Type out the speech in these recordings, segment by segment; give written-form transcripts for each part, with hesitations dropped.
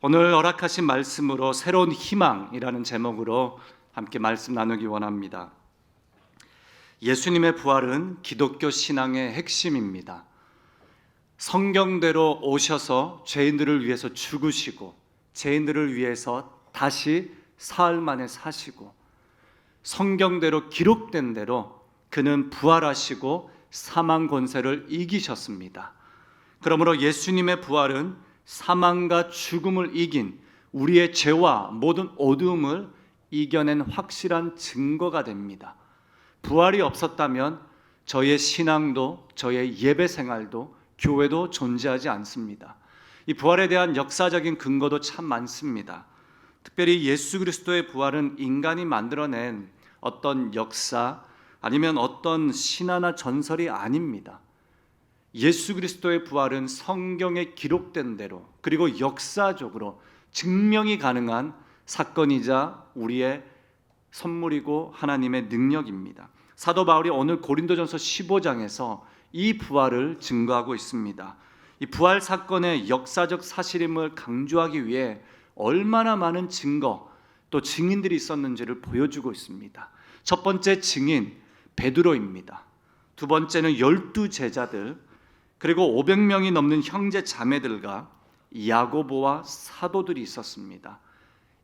오늘 허락하신 말씀으로 새로운 희망이라는 제목으로 함께 말씀 나누기 원합니다. 예수님의 부활은 기독교 신앙의 핵심입니다. 성경대로 오셔서 죄인들을 위해서 죽으시고 죄인들을 위해서 다시 사흘 만에 사시고 성경대로 기록된 대로 그는 부활하시고 사망 권세를 이기셨습니다. 그러므로 예수님의 부활은 사망과 죽음을 이긴 우리의 죄와 모든 어두움을 이겨낸 확실한 증거가 됩니다. 부활이 없었다면 저의 신앙도 저의 예배 생활도 교회도 존재하지 않습니다. 이 부활에 대한 역사적인 근거도 참 많습니다. 특별히 예수 그리스도의 부활은 인간이 만들어낸 어떤 역사 아니면 어떤 신화나 전설이 아닙니다. 예수 그리스도의 부활은 성경에 기록된 대로 그리고 역사적으로 증명이 가능한 사건이자 우리의 선물이고 하나님의 능력입니다. 사도 바울이 오늘 고린도전서 15장에서 이 부활을 증거하고 있습니다. 이 부활 사건의 역사적 사실임을 강조하기 위해 얼마나 많은 증거 또 증인들이 있었는지를 보여주고 있습니다. 첫 번째 증인 베드로입니다. 두 번째는 12 제자들 그리고 500명이 넘는 형제 자매들과 야고보와 사도들이 있었습니다.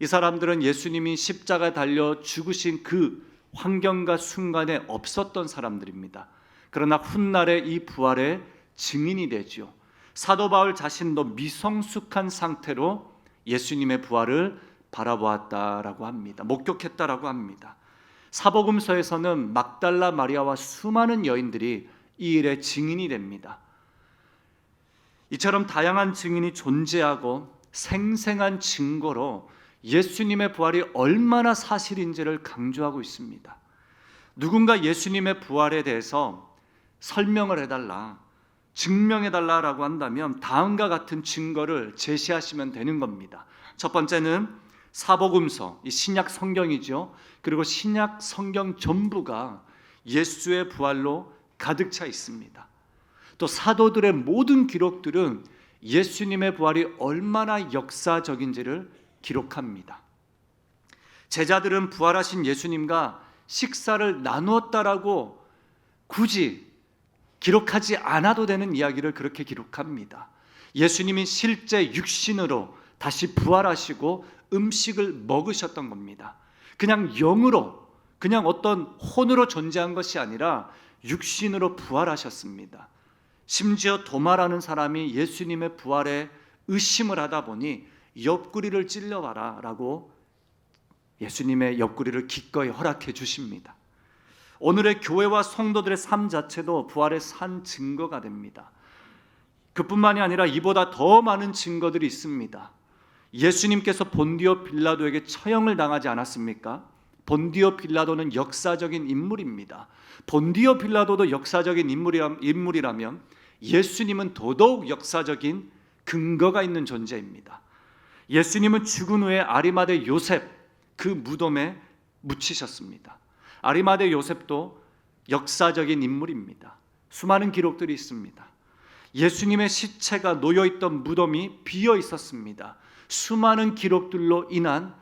이 사람들은 예수님이 십자가에 달려 죽으신 그 환경과 순간에 없었던 사람들입니다. 그러나 훗날에 이 부활의 증인이 되죠. 사도 바울 자신도 미성숙한 상태로 예수님의 부활을 바라보았다라고 합니다. 목격했다라고 합니다. 사복음서에서는 막달라 마리아와 수많은 여인들이 이 일의 증인이 됩니다. 이처럼 다양한 증인이 존재하고 생생한 증거로 예수님의 부활이 얼마나 사실인지를 강조하고 있습니다. 누군가 예수님의 부활에 대해서 설명을 해달라, 증명해달라라고 한다면 다음과 같은 증거를 제시하시면 되는 겁니다. 첫 번째는 사복음서, 이 신약 성경이죠. 그리고 신약 성경 전부가 예수의 부활로 가득 차 있습니다. 또 사도들의 모든 기록들은 예수님의 부활이 얼마나 역사적인지를 기록합니다. 제자들은 부활하신 예수님과 식사를 나누었다라고 굳이 기록하지 않아도 되는 이야기를 그렇게 기록합니다. 예수님이 실제 육신으로 다시 부활하시고 음식을 먹으셨던 겁니다. 그냥 영으로, 그냥 어떤 혼으로 존재한 것이 아니라 육신으로 부활하셨습니다. 심지어 도마라는 사람이 예수님의 부활에 의심을 하다 보니 옆구리를 찔러봐라 라고 예수님의 옆구리를 기꺼이 허락해 주십니다. 오늘의 교회와 성도들의 삶 자체도 부활의 산 증거가 됩니다. 그뿐만이 아니라 이보다 더 많은 증거들이 있습니다. 예수님께서 본디오 빌라도에게 처형을 당하지 않았습니까? 본디오 빌라도는 역사적인 인물입니다. 본디오 빌라도도 역사적인 인물이라면 예수님은 더더욱 역사적인 근거가 있는 존재입니다. 예수님은 죽은 후에 아리마대 요셉 그 무덤에 묻히셨습니다. 아리마대 요셉도 역사적인 인물입니다. 수많은 기록들이 있습니다. 예수님의 시체가 놓여있던 무덤이 비어 있었습니다. 수많은 기록들로 인한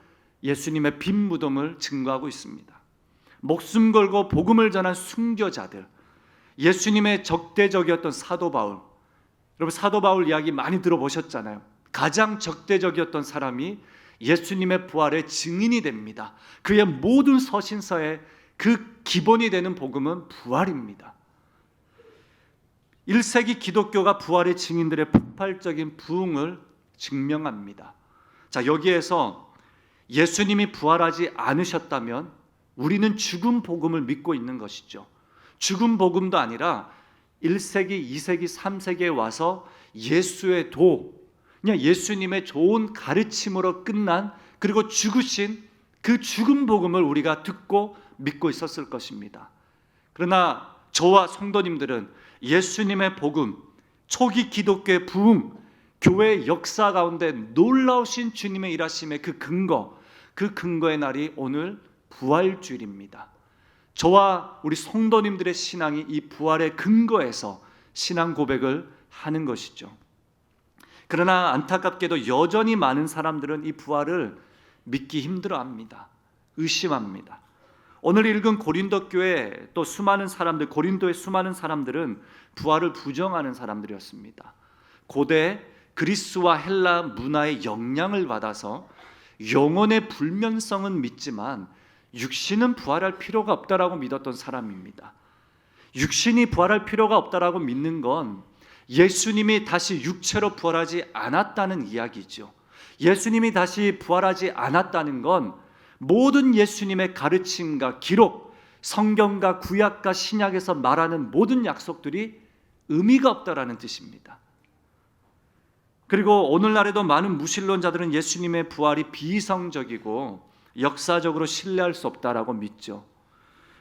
예수님의 빈 무덤을 증거하고 있습니다. 목숨 걸고 복음을 전한 순교자들, 예수님의 적대적이었던 사도 바울, 여러분 사도 바울 이야기 많이 들어보셨잖아요. 가장 적대적이었던 사람이 예수님의 부활의 증인이 됩니다. 그의 모든 서신서의 그 기본이 되는 복음은 부활입니다. 1세기 기독교가 부활의 증인들의 폭발적인 부흥을 증명합니다. 자, 여기에서 예수님이 부활하지 않으셨다면 우리는 죽은 복음을 믿고 있는 것이죠. 죽은 복음도 아니라 1세기, 2세기, 3세기에 와서 예수의 그냥 예수님의 좋은 가르침으로 끝난 그리고 죽으신 그 죽은 복음을 우리가 듣고 믿고 있었을 것입니다. 그러나 저와 성도님들은 예수님의 복음, 초기 기독교의 부흥, 교회의 역사 가운데 놀라우신 주님의 일하심의 그 근거의 날이 오늘 부활주일입니다. 저와 우리 성도님들의 신앙이 이 부활의 근거에서 신앙 고백을 하는 것이죠. 그러나 안타깝게도 여전히 많은 사람들은 이 부활을 믿기 힘들어합니다. 의심합니다. 오늘 읽은 고린도 교회 또 수많은 사람들, 고린도의 수많은 사람들은 부활을 부정하는 사람들이었습니다. 고대 그리스와 헬라 문화의 영향을 받아서 영혼의 불면성은 믿지만 육신은 부활할 필요가 없다라고 믿었던 사람입니다. 육신이 부활할 필요가 없다라고 믿는 건 예수님이 다시 육체로 부활하지 않았다는 이야기죠. 예수님이 다시 부활하지 않았다는 건 모든 예수님의 가르침과 기록, 성경과 구약과 신약에서 말하는 모든 약속들이 의미가 없다라는 뜻입니다. 그리고 오늘날에도 많은 무신론자들은 예수님의 부활이 비이성적이고 역사적으로 신뢰할 수 없다라고 믿죠.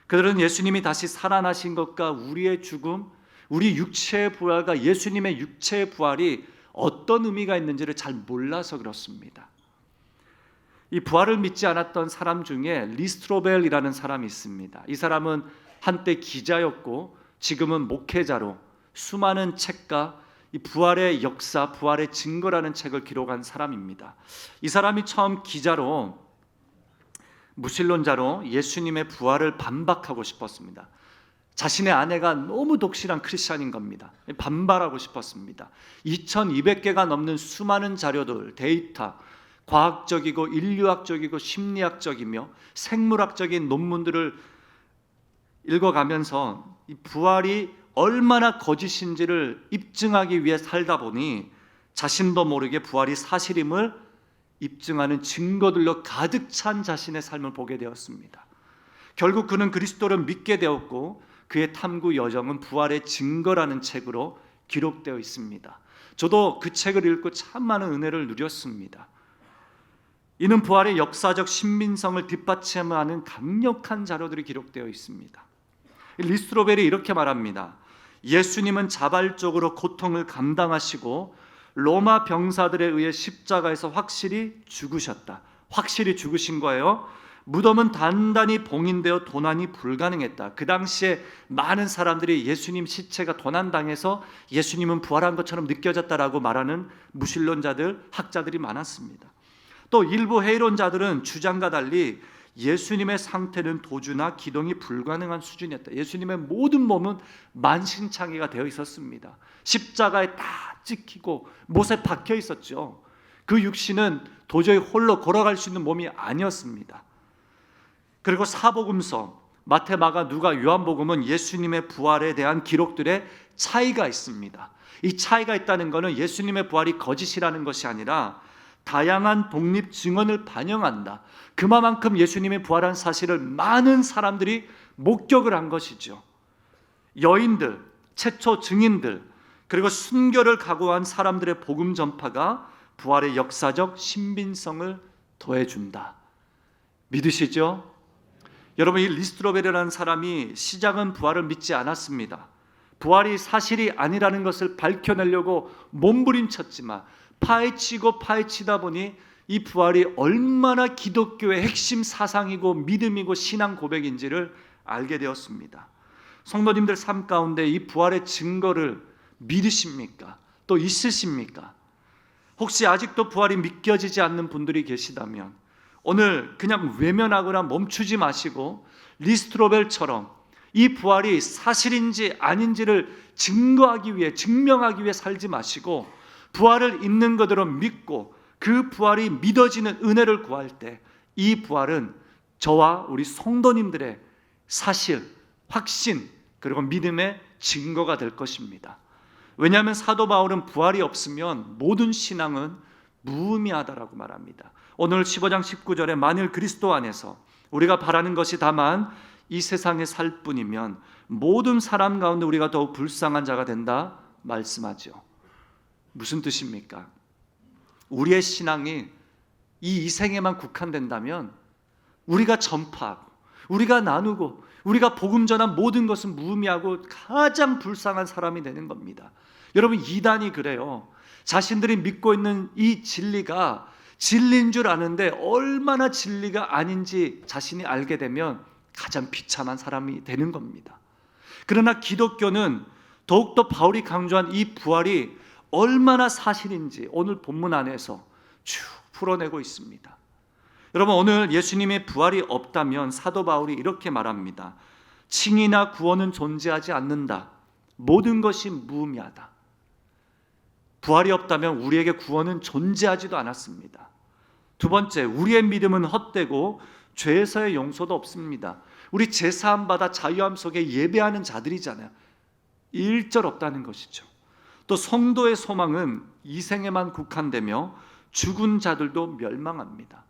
그들은 예수님이 다시 살아나신 것과 우리의 죽음, 우리 육체의 부활과 예수님의 육체의 부활이 어떤 의미가 있는지를 잘 몰라서 그렇습니다. 이 부활을 믿지 않았던 사람 중에 리스트로벨이라는 사람이 있습니다. 이 사람은 한때 기자였고 지금은 목회자로 수많은 책과 이 부활의 역사, 부활의 증거라는 책을 기록한 사람입니다. 이 사람이 처음 기자로, 무신론자로 예수님의 부활을 반박하고 싶었습니다. 자신의 아내가 너무 독실한 크리스찬인 겁니다. 반발하고 싶었습니다. 2200개가 넘는 수많은 자료들, 데이터, 과학적이고 인류학적이고 심리학적이며 생물학적인 논문들을 읽어가면서 이 부활이 얼마나 거짓인지를 입증하기 위해 살다 보니 자신도 모르게 부활이 사실임을 입증하는 증거들로 가득 찬 자신의 삶을 보게 되었습니다. 결국 그는 그리스도를 믿게 되었고 그의 탐구 여정은 부활의 증거라는 책으로 기록되어 있습니다. 저도 그 책을 읽고 참 많은 은혜를 누렸습니다. 이는 부활의 역사적 신빙성을 뒷받침하는 강력한 자료들이 기록되어 있습니다. 리스트로벨이 이렇게 말합니다. 예수님은 자발적으로 고통을 감당하시고 로마 병사들에 의해 십자가에서 확실히 죽으셨다. 확실히 죽으신 거예요. 무덤은 단단히 봉인되어 도난이 불가능했다. 그 당시에 많은 사람들이 예수님 시체가 도난당해서 예수님은 부활한 것처럼 느껴졌다라고 말하는 무신론자들, 학자들이 많았습니다. 또 일부 해이론자들은 주장과 달리 예수님의 상태는 도주나 기동이 불가능한 수준이었다. 예수님의 모든 몸은 만신창이가 되어 있었습니다. 십자가에 다 찍히고 못에 박혀 있었죠. 그 육신은 도저히 홀로 걸어갈 수 있는 몸이 아니었습니다. 그리고 사복음서 마태, 마가, 누가, 요한복음은 예수님의 부활에 대한 기록들의 차이가 있습니다. 이 차이가 있다는 것은 예수님의 부활이 거짓이라는 것이 아니라 다양한 독립 증언을 반영한다. 그만큼 예수님이 부활한 사실을 많은 사람들이 목격을 한 것이죠. 여인들, 최초 증인들, 그리고 순교를 각오한 사람들의 복음 전파가 부활의 역사적 신빙성을 더해준다. 믿으시죠? 여러분, 이 리스트로벨이라는 사람이 시작은 부활을 믿지 않았습니다. 부활이 사실이 아니라는 것을 밝혀내려고 몸부림쳤지만 파헤치고 파헤치다 보니 이 부활이 얼마나 기독교의 핵심 사상이고 믿음이고 신앙 고백인지를 알게 되었습니다. 성도님들 삶 가운데 이 부활의 증거를 믿으십니까? 또 있으십니까? 혹시 아직도 부활이 믿겨지지 않는 분들이 계시다면 오늘 그냥 외면하거나 멈추지 마시고 리스트로벨처럼 이 부활이 사실인지 아닌지를 증명하기 위해 살지 마시고 부활을 있는 그대로 믿고 그 부활이 믿어지는 은혜를 구할 때 이 부활은 저와 우리 성도님들의 사실, 확신, 그리고 믿음의 증거가 될 것입니다. 왜냐하면 사도 바울은 부활이 없으면 모든 신앙은 무의미하다라고 말합니다. 오늘 15장 19절에 만일 그리스도 안에서 우리가 바라는 것이 다만 이 세상에 살 뿐이면 모든 사람 가운데 우리가 더욱 불쌍한 자가 된다 말씀하죠. 무슨 뜻입니까? 우리의 신앙이 이 이생에만 국한된다면 우리가 전파하고 우리가 나누고 우리가 복음 전한 모든 것은 무의미하고 가장 불쌍한 사람이 되는 겁니다. 여러분, 이단이 그래요. 자신들이 믿고 있는 이 진리가 진리인 줄 아는데 얼마나 진리가 아닌지 자신이 알게 되면 가장 비참한 사람이 되는 겁니다. 그러나 기독교는 더욱더 바울이 강조한 이 부활이 얼마나 사실인지 오늘 본문 안에서 쭉 풀어내고 있습니다. 여러분, 오늘 예수님의 부활이 없다면 사도 바울이 이렇게 말합니다. 칭의나 구원은 존재하지 않는다. 모든 것이 무의미하다. 부활이 없다면 우리에게 구원은 존재하지도 않았습니다. 두 번째, 우리의 믿음은 헛되고 죄에서의 용서도 없습니다. 우리 제사함 받아 자유함 속에 예배하는 자들이잖아요. 일절 없다는 것이죠. 또 성도의 소망은 이생에만 국한되며 죽은 자들도 멸망합니다.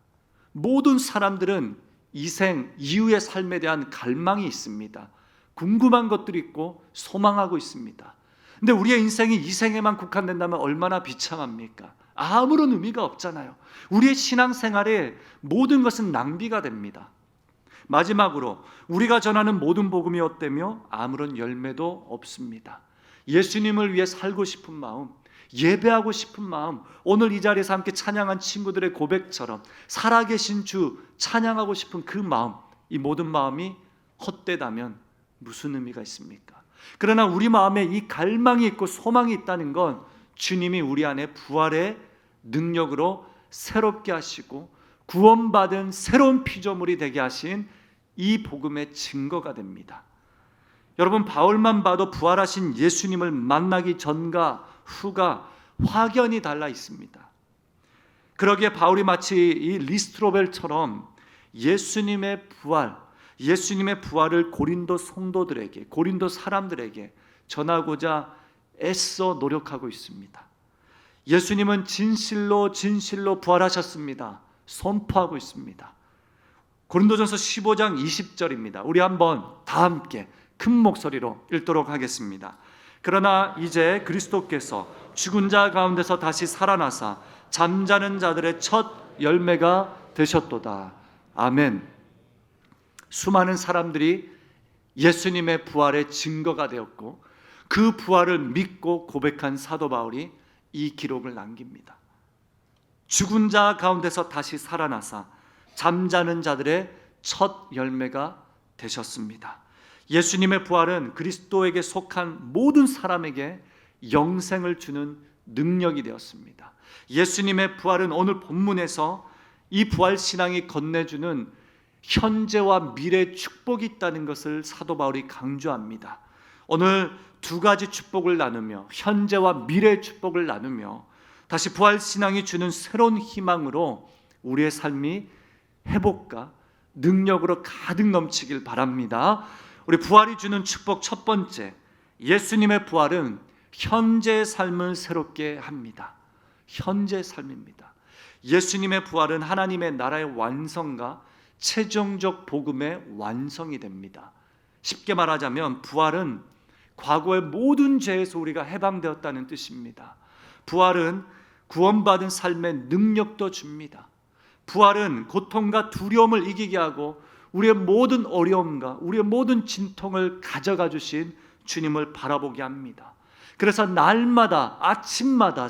모든 사람들은 이생 이후의 삶에 대한 갈망이 있습니다. 궁금한 것들이 있고 소망하고 있습니다. 근데 우리의 인생이 이생에만 국한된다면 얼마나 비참합니까? 아무런 의미가 없잖아요. 우리의 신앙생활에 모든 것은 낭비가 됩니다. 마지막으로 우리가 전하는 모든 복음이 헛되며 아무런 열매도 없습니다. 예수님을 위해 살고 싶은 마음, 예배하고 싶은 마음, 오늘 이 자리에서 함께 찬양한 친구들의 고백처럼 살아계신 주 찬양하고 싶은 그 마음, 이 모든 마음이 헛되다면 무슨 의미가 있습니까? 그러나 우리 마음에 이 갈망이 있고 소망이 있다는 건 주님이 우리 안에 부활의 능력으로 새롭게 하시고 구원받은 새로운 피조물이 되게 하신 이 복음의 증거가 됩니다. 여러분, 바울만 봐도 부활하신 예수님을 만나기 전과 후가 확연히 달라 있습니다. 그러기에 바울이 마치 이 리스트로벨처럼 예수님의 부활을 고린도 성도들에게, 고린도 사람들에게 전하고자 애써 노력하고 있습니다. 예수님은 진실로 부활하셨습니다. 선포하고 있습니다. 고린도전서 15장 20절입니다. 우리 한번 다 함께 큰 목소리로 읽도록 하겠습니다. 그러나 이제 그리스도께서 죽은 자 가운데서 다시 살아나사 잠자는 자들의 첫 열매가 되셨도다. 아멘. 수많은 사람들이 예수님의 부활의 증거가 되었고 그 부활을 믿고 고백한 사도 바울이 이 기록을 남깁니다. 죽은 자 가운데서 다시 살아나사 잠자는 자들의 첫 열매가 되셨습니다. 예수님의 부활은 그리스도에게 속한 모든 사람에게 영생을 주는 능력이 되었습니다. 예수님의 부활은 오늘 본문에서 이 부활 신앙이 건네주는 현재와 미래의 축복이 있다는 것을 사도 바울이 강조합니다. 오늘 두 가지 축복을 나누며 현재와 미래의 축복을 나누며 다시 부활 신앙이 주는 새로운 희망으로 우리의 삶이 회복과 능력으로 가득 넘치길 바랍니다. 우리 부활이 주는 축복 첫 번째, 예수님의 부활은 현재의 삶을 새롭게 합니다. 현재의 삶입니다. 예수님의 부활은 하나님의 나라의 완성과 최종적 복음의 완성이 됩니다. 쉽게 말하자면 부활은 과거의 모든 죄에서 우리가 해방되었다는 뜻입니다. 부활은 구원받은 삶의 능력도 줍니다. 부활은 고통과 두려움을 이기게 하고 우리의 모든 어려움과 우리의 모든 진통을 가져가 주신 주님을 바라보게 합니다. 그래서 날마다 아침마다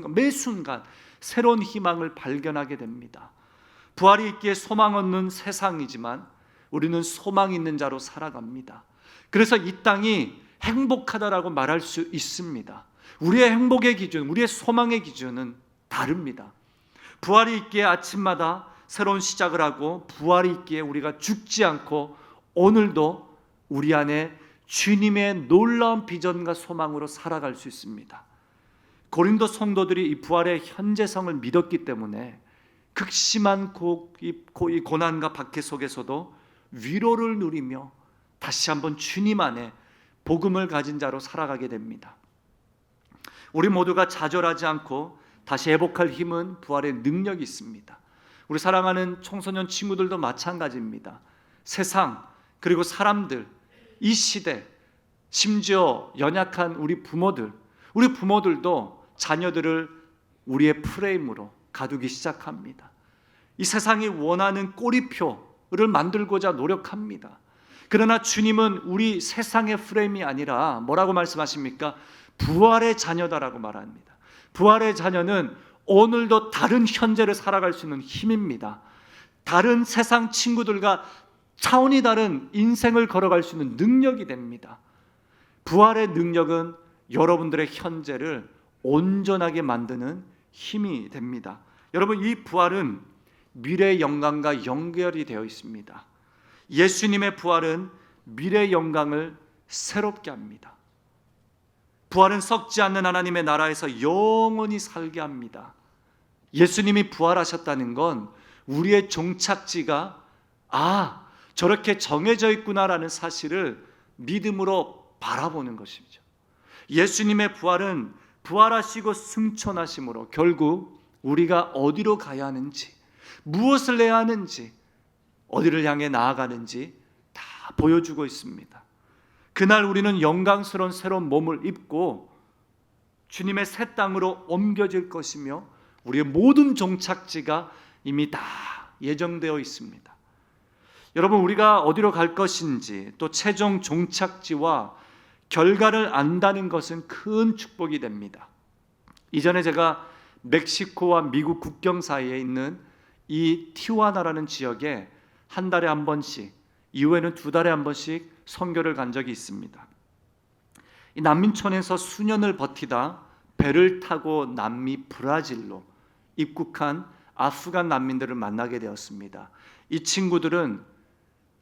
매 순간 새로운 희망을 발견하게 됩니다. 부활이 있기에 소망 없는 세상이지만 우리는 소망 있는 자로 살아갑니다. 그래서 이 땅이 행복하다라고 말할 수 있습니다. 우리의 행복의 기준, 우리의 소망의 기준은 다릅니다. 부활이 있기에 아침마다 새로운 시작을 하고 부활이 있기에 우리가 죽지 않고 오늘도 우리 안에 주님의 놀라운 비전과 소망으로 살아갈 수 있습니다. 고린도 성도들이 이 부활의 현재성을 믿었기 때문에 극심한 이 고난과 박해 속에서도 위로를 누리며 다시 한번 주님 안에 복음을 가진 자로 살아가게 됩니다. 우리 모두가 좌절하지 않고 다시 회복할 힘은 부활의 능력이 있습니다. 우리 사랑하는 청소년 친구들도 마찬가지입니다. 세상 그리고 사람들, 이 시대, 심지어 연약한 우리 부모들도 자녀들을 우리의 프레임으로 가두기 시작합니다. 이 세상이 원하는 꼬리표를 만들고자 노력합니다. 그러나 주님은 우리 세상의 프레임이 아니라 뭐라고 말씀하십니까? 부활의 자녀다라고 말합니다. 부활의 자녀는 오늘도 다른 현재를 살아갈 수 있는 힘입니다. 다른 세상 친구들과 차원이 다른 인생을 걸어갈 수 있는 능력이 됩니다. 부활의 능력은 여러분들의 현재를 온전하게 만드는 힘이 됩니다. 여러분, 이 부활은 미래의 영광과 연결이 되어 있습니다. 예수님의 부활은 미래의 영광을 새롭게 합니다. 부활은 썩지 않는 하나님의 나라에서 영원히 살게 합니다. 예수님이 부활하셨다는 건 우리의 종착지가 저렇게 정해져 있구나라는 사실을 믿음으로 바라보는 것이죠. 예수님의 부활은 부활하시고 승천하심으로 결국 우리가 어디로 가야 하는지, 무엇을 해야 하는지, 어디를 향해 나아가는지 다 보여주고 있습니다. 그날 우리는 영광스러운 새로운 몸을 입고 주님의 새 땅으로 옮겨질 것이며 우리의 모든 종착지가 이미 다 예정되어 있습니다. 여러분, 우리가 어디로 갈 것인지 또 최종 종착지와 결과를 안다는 것은 큰 축복이 됩니다. 이전에 제가 멕시코와 미국 국경 사이에 있는 이 티후아나라는 지역에 한 달에 한 번씩, 이후에는 2달에 한 번씩 선교를 간 적이 있습니다. 이 난민촌에서 수년을 버티다 배를 타고 남미 브라질로 입국한 아프간 난민들을 만나게 되었습니다. 이 친구들은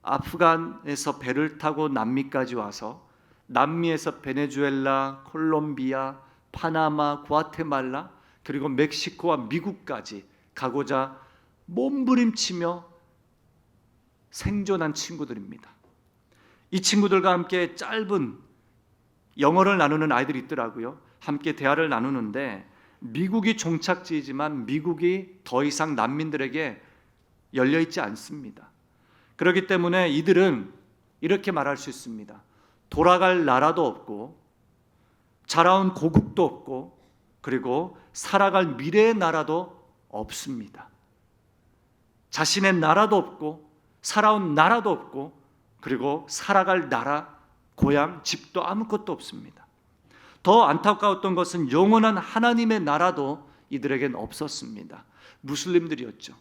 아프간에서 배를 타고 남미까지 와서 남미에서 베네수엘라, 콜롬비아, 파나마, 과테말라, 그리고 멕시코와 미국까지 가고자 몸부림치며 생존한 친구들입니다. 이 친구들과 함께 짧은 영어를 나누는 아이들이 있더라고요. 함께 대화를 나누는데 미국이 종착지이지만 미국이 더 이상 난민들에게 열려있지 않습니다. 그렇기 때문에 이들은 이렇게 말할 수 있습니다. 돌아갈 나라도 없고 자라온 고국도 없고 그리고 살아갈 미래의 나라도 없습니다. 자신의 나라도 없고 살아온 나라도 없고 그리고 살아갈 나라, 고향, 집도 아무것도 없습니다. 더 안타까웠던 것은 영원한 하나님의 나라도 이들에겐 없었습니다. 무슬림들이었죠.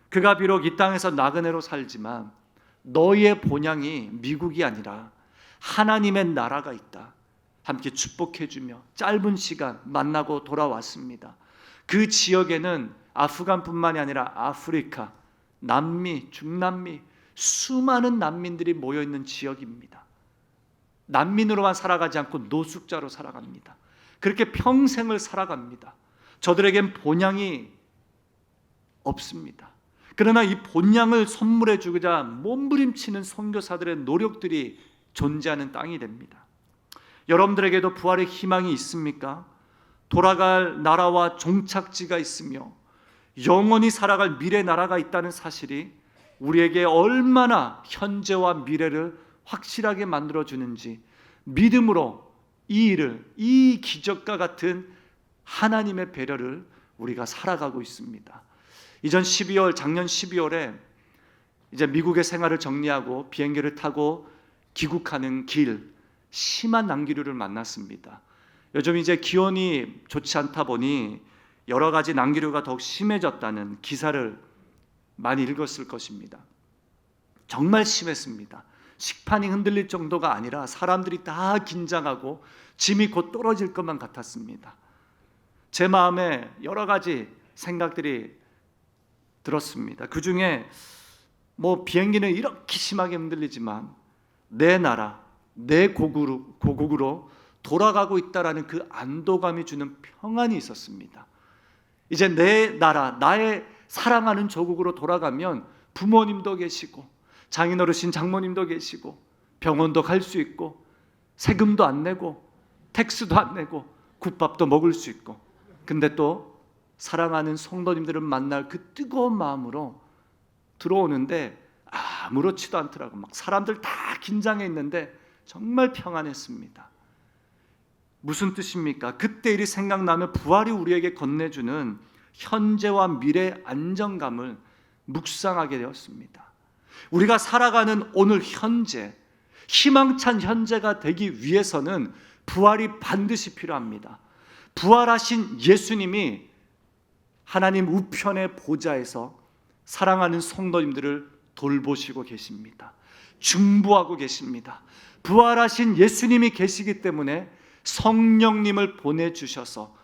그가 비록 이 땅에서 나그네로 살지만 너희의 본향이 미국이 아니라 하나님의 나라가 있다. 함께 축복해주며 짧은 시간 만나고 돌아왔습니다. 그 지역에는 아프간뿐만이 아니라 아프리카, 남미, 중남미 수많은 난민들이 모여있는 지역입니다. 난민으로만 살아가지 않고 노숙자로 살아갑니다. 그렇게 평생을 살아갑니다. 저들에겐 본향이 없습니다. 그러나 이 본향을 선물해 주고자 몸부림치는 선교사들의 노력들이 존재하는 땅이 됩니다. 여러분들에게도 부활의 희망이 있습니까? 돌아갈 나라와 종착지가 있으며 영원히 살아갈 미래 나라가 있다는 사실이 우리에게 얼마나 현재와 미래를 확실하게 만들어주는지 믿음으로 이 일을, 이 기적과 같은 하나님의 배려를 우리가 살아가고 있습니다. 작년 12월에 이제 미국의 생활을 정리하고 비행기를 타고 귀국하는 길, 심한 난기류를 만났습니다. 요즘 이제 기온이 좋지 않다 보니 여러 가지 난기류가 더욱 심해졌다는 기사를 많이 읽었을 것입니다. 정말 심했습니다. 식판이 흔들릴 정도가 아니라 사람들이 다 긴장하고 짐이 곧 떨어질 것만 같았습니다. 제 마음에 여러 가지 생각들이 들었습니다. 그 중에 비행기는 이렇게 심하게 흔들리지만 내 나라, 내 고국으로 돌아가고 있다라는 그 안도감이 주는 평안이 있었습니다. 이제 내 나라, 나의 사랑하는 조국으로 돌아가면 부모님도 계시고 장인어르신 장모님도 계시고 병원도 갈 수 있고 세금도 안 내고 텍스도 안 내고 국밥도 먹을 수 있고 근데 또 사랑하는 성도님들을 만날 그 뜨거운 마음으로 들어오는데 아무렇지도 않더라고. 막 사람들 다 긴장해 있는데 정말 평안했습니다. 무슨 뜻입니까? 그때 일이 생각나면 부활이 우리에게 건네주는 현재와 미래의 안정감을 묵상하게 되었습니다. 우리가 살아가는 오늘 현재, 희망찬 현재가 되기 위해서는 부활이 반드시 필요합니다. 부활하신 예수님이 하나님 우편의 보좌에서 사랑하는 성도님들을 돌보시고 계십니다. 중보하고 계십니다. 부활하신 예수님이 계시기 때문에 성령님을 보내주셔서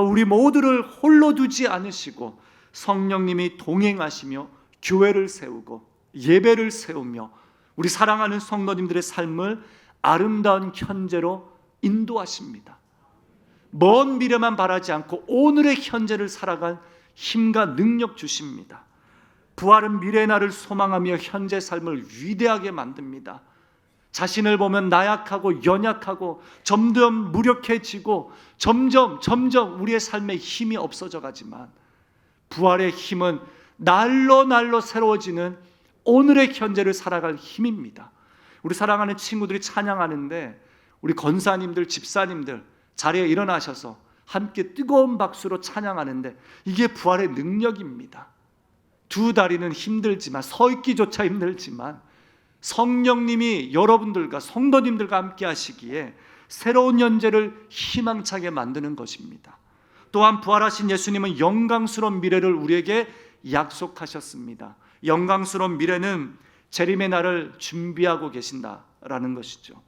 우리 모두를 홀로 두지 않으시고 성령님이 동행하시며 교회를 세우고 예배를 세우며 우리 사랑하는 성도님들의 삶을 아름다운 현재로 인도하십니다. 먼 미래만 바라지 않고 오늘의 현재를 살아갈 힘과 능력 주십니다. 부활은 미래의 날을 소망하며 현재 삶을 위대하게 만듭니다. 자신을 보면 나약하고 연약하고 점점 무력해지고 점점 우리의 삶에 힘이 없어져 가지만 부활의 힘은 날로 새로워지는 오늘의 현재를 살아갈 힘입니다. 우리 사랑하는 친구들이 찬양하는데 우리 권사님들, 집사님들 자리에 일어나셔서 함께 뜨거운 박수로 찬양하는데 이게 부활의 능력입니다. 두 다리는 힘들지만, 서 있기조차 힘들지만 성령님이 여러분들과 성도님들과 함께 하시기에 새로운 현재를 희망차게 만드는 것입니다. 또한 부활하신 예수님은 영광스러운 미래를 우리에게 약속하셨습니다. 영광스러운 미래는 재림의 날을 준비하고 계신다라는 것이죠.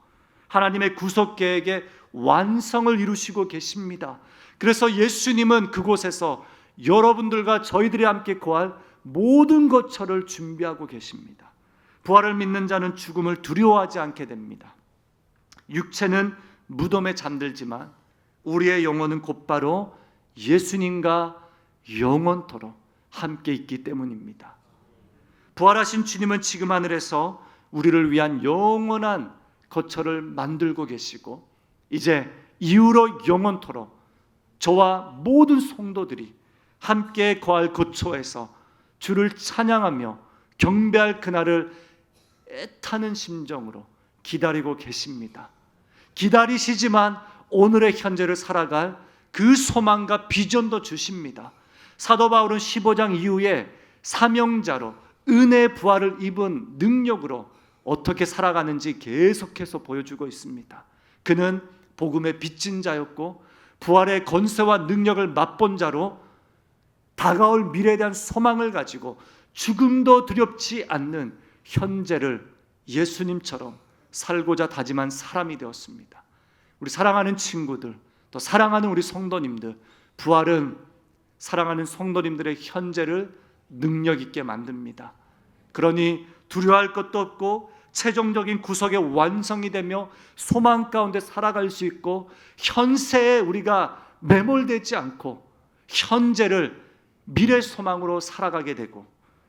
하나님의 구속 계획의 완성을 이루시고 계십니다. 그래서 예수님은 그곳에서 여러분들과 저희들이 함께 거할 모든 것처를 준비하고 계십니다. 부활을 믿는 자는 죽음을 두려워하지 않게 됩니다. 육체는 무덤에 잠들지만 우리의 영혼은 곧바로 예수님과 영원토록 함께 있기 때문입니다. 부활하신 주님은 지금 하늘에서 우리를 위한 영원한 거처를 만들고 계시고 이제 이후로 영원토록 저와 모든 성도들이 함께 거할 거처에서 주를 찬양하며 경배할 그날을 애타는 심정으로 기다리고 계십니다. 기다리시지만 오늘의 현재를 살아갈 그 소망과 비전도 주십니다. 사도 바울은 15장 이후에 사명자로 은혜의 부활을 입은 능력으로 어떻게 살아가는지 계속해서 보여주고 있습니다. 그는 복음의 빚진 자였고 부활의 권세와 능력을 맛본 자로 다가올 미래에 대한 소망을 가지고 죽음도 두렵지 않는 현재를 예수님처럼 살고자 다짐한 사람이 되었습니다. 우리 사랑하는 친구들, 또 사랑하는 우리 성도님들, 부활은 사랑하는 성도님들의 현재를 능력 있게 만듭니다. 그러니 두려워할 것도 없고 최종적인 구속의 완성이 되며 소망 가운데 살아갈 수 있고 현세에 우리가 매몰되지 않고 현재를 미래 소망으로 살아가게 되고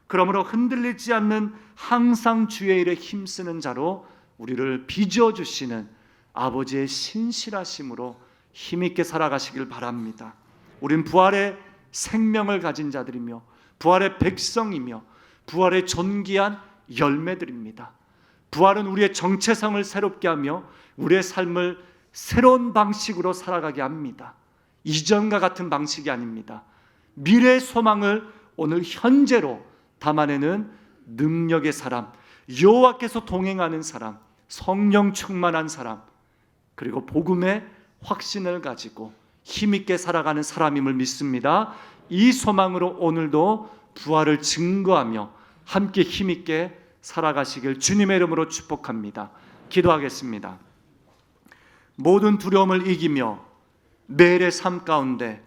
그러므로 흔들리지 않는 항상 주의 일에 힘쓰는 자로 우리를 빚어주시는 아버지의 신실하심으로 힘있게 살아가시길 바랍니다. 우린 부활의 생명을 가진 자들이며 부활의 백성이며 부활의 존귀한 열매들입니다. 부활은 우리의 정체성을 새롭게 하며 우리의 삶을 새로운 방식으로 살아가게 합니다. 이전과 같은 방식이 아닙니다. 미래의 소망을 오늘 현재로 담아내는 능력의 사람, 여호와께서 동행하는 사람, 성령 충만한 사람, 그리고 복음의 확신을 가지고 힘있게 살아가는 사람임을 믿습니다. 이 소망으로 오늘도 부활을 증거하며 함께 힘있게 살아가시길 주님의 이름으로 축복합니다. 기도하겠습니다. 모든 두려움을 이기며 매일의 삶 가운데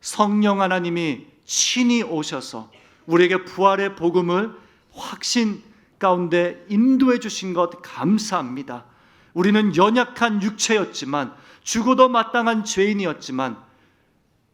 성령 하나님이 친히 오셔서 우리에게 부활의 복음을 확신 가운데 인도해 주신 것 감사합니다. 우리는 연약한 육체였지만 죽어도 마땅한 죄인이었지만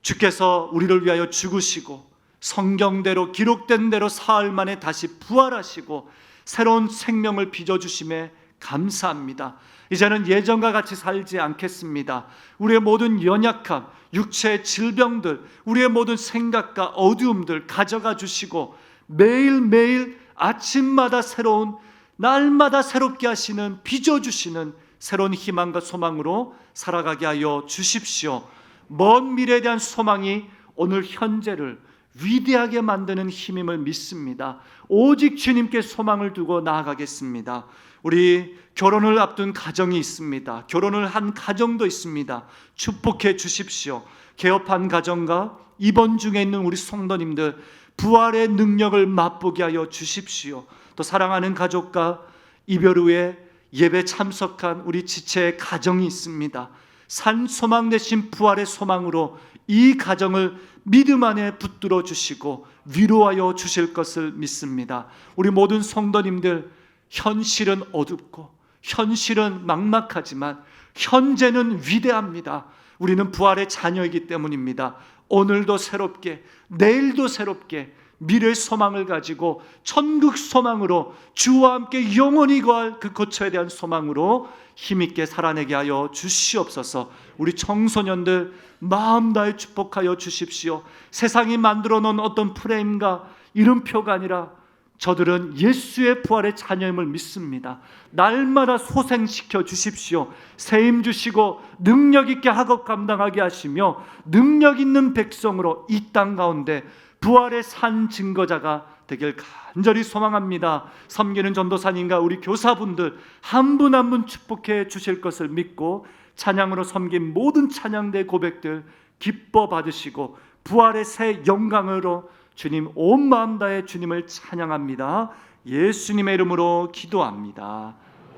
주께서 우리를 위하여 죽으시고 성경대로 기록된 대로 사흘 만에 다시 부활하시고 새로운 생명을 빚어주심에 감사합니다. 이제는 예전과 같이 살지 않겠습니다. 우리의 모든 연약함, 육체의 질병들, 우리의 모든 생각과 어두움들 가져가 주시고 매일매일 아침마다 새로운, 날마다 새롭게 하시는, 빚어주시는 새로운 희망과 소망으로 살아가게 하여 주십시오. 먼 미래에 대한 소망이 오늘 현재를 위대하게 만드는 힘임을 믿습니다. 오직 주님께 소망을 두고 나아가겠습니다. 우리 결혼을 앞둔 가정이 있습니다. 결혼을 한 가정도 있습니다. 축복해 주십시오. 개업한 가정과 입원 중에 있는 우리 성도님들 부활의 능력을 맛보게 하여 주십시오. 또 사랑하는 가족과 이별 후에 예배 참석한 우리 지체의 가정이 있습니다. 산 소망 대신 부활의 소망으로 이 가정을 믿음 안에 붙들어 주시고 위로하여 주실 것을 믿습니다. 우리 모든 성도님들, 현실은 어둡고 현실은 막막하지만 현재는 위대합니다. 우리는 부활의 자녀이기 때문입니다. 오늘도 새롭게, 내일도 새롭게 미래의 소망을 가지고 천국 소망으로 주와 함께 영원히 거할 그 거처에 대한 소망으로 힘있게 살아내게 하여 주시옵소서. 우리 청소년들 마음 다해 축복하여 주십시오. 세상이 만들어 놓은 어떤 프레임과 이름표가 아니라 저들은 예수의 부활의 자녀임을 믿습니다. 날마다 소생시켜 주십시오. 세임 주시고 능력 있게 학업 감당하게 하시며 능력 있는 백성으로 이 땅 가운데 부활의 산 증거자가 되길 간절히 소망합니다. 섬기는 전도사님과 우리 교사분들 한 분 한 분 축복해 주실 것을 믿고 찬양으로 섬긴 모든 찬양대 고백들 기뻐 받으시고 부활의 새 영광으로 주님 온 마음 다해 주님을 찬양합니다. 예수님의 이름으로 기도합니다.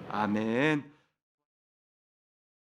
아멘.